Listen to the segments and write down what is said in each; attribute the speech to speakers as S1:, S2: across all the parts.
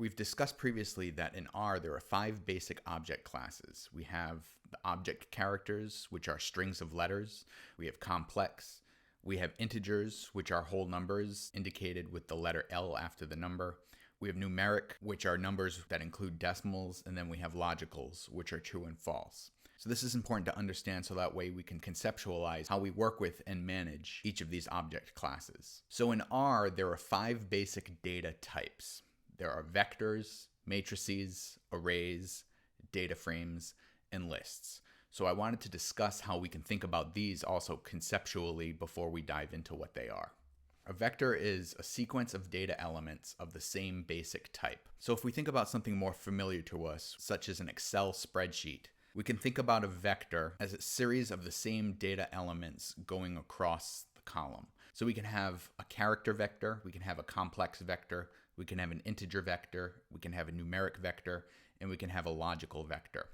S1: We've discussed previously that in R there are 5 basic object classes. We have the object characters, which are strings of letters. We have complex. We have integers, which are whole numbers indicated with the letter L after the number. We have numeric, which are numbers that include decimals, and then we have logicals, which are true and false. So this is important to understand so that way we can conceptualize how we work with and manage each of these object classes. So in R, there are 5 basic data types. There are vectors, matrices, arrays, data frames, and lists. So I wanted to discuss how we can think about these also conceptually before we dive into what they are. A vector is a sequence of data elements of the same basic type. So if we think about something more familiar to us, such as an Excel spreadsheet, we can think about a vector as a series of the same data elements going across the column. So we can have a character vector, we can have a complex vector, we can have an integer vector, we can have a numeric vector, and we can have a logical vector.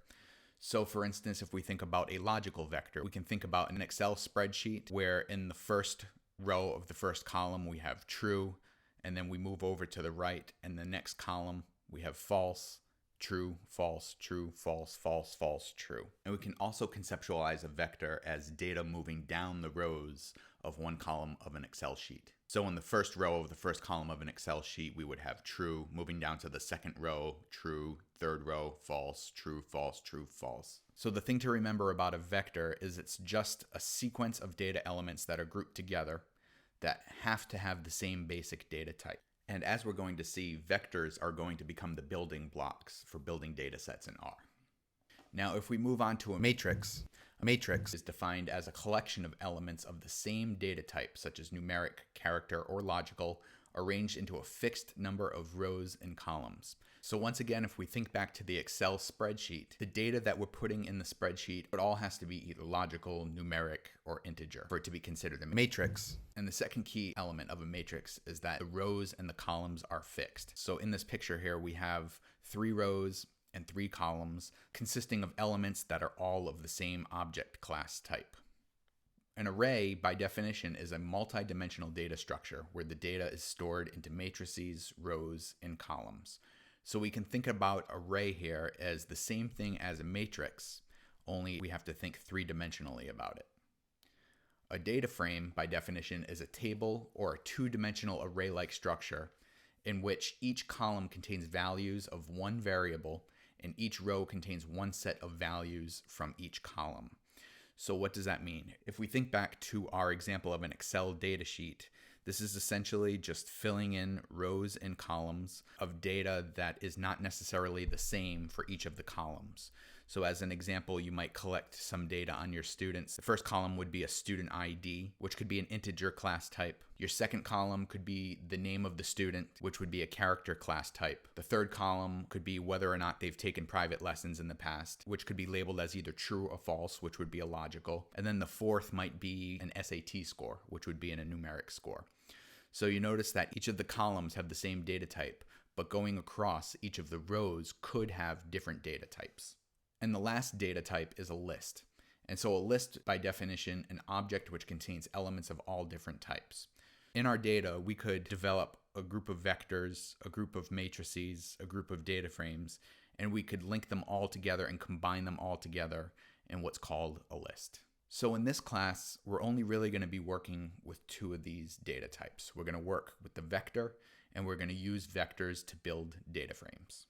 S1: So for instance, if we think about a logical vector, we can think about an Excel spreadsheet where in the first row of the first column we have true, and then we move over to the right, and the next column we have false, true, false, true, false, false, false, true. And we can also conceptualize a vector as data moving down the rows of one column of an Excel sheet. So in the first row of the first column of an Excel sheet, we would have true, moving down to the second row, true, third row, false, true, false, true, false. So the thing to remember about a vector is it's just a sequence of data elements that are grouped together that have to have the same basic data type. And as we're going to see, vectors are going to become the building blocks for building data sets in R. Now, if we move on to a matrix is defined as a collection of elements of the same data type, such as numeric, character, or logical, arranged into a fixed number of rows and columns. So once again, if we think back to the Excel spreadsheet, the data that we're putting in the spreadsheet, it all has to be either logical, numeric, or integer for it to be considered a matrix. And the second key element of a matrix is that the rows and the columns are fixed. So in this picture here, we have 3 rows and 3 columns consisting of elements that are all of the same object class type. An array, by definition, is a multi-dimensional data structure where the data is stored into matrices, rows, and columns. So we can think about array here as the same thing as a matrix, only we have to think 3-dimensionally about it. A data frame, by definition, is a table or a 2-dimensional array-like structure in which each column contains values of one variable and each row contains one set of values from each column. So what does that mean? If we think back to our example of an Excel datasheet, this is essentially just filling in rows and columns of data that is not necessarily the same for each of the columns. So as an example, you might collect some data on your students. The first column would be a student ID, which could be an integer class type. Your second column could be the name of the student, which would be a character class type. The third column could be whether or not they've taken private lessons in the past, which could be labeled as either true or false, which would be a logical. And then the fourth might be an SAT score, which would be a numeric score. So you notice that each of the columns have the same data type, but going across each of the rows could have different data types. And the last data type is a list. And so a list, by definition, an object which contains elements of all different types. In our data, we could develop a group of vectors, a group of matrices, a group of data frames, and we could link them all together and combine them all together in what's called a list. So in this class, we're only really going to be working with 2 of these data types. We're going to work with the vector, and we're going to use vectors to build data frames.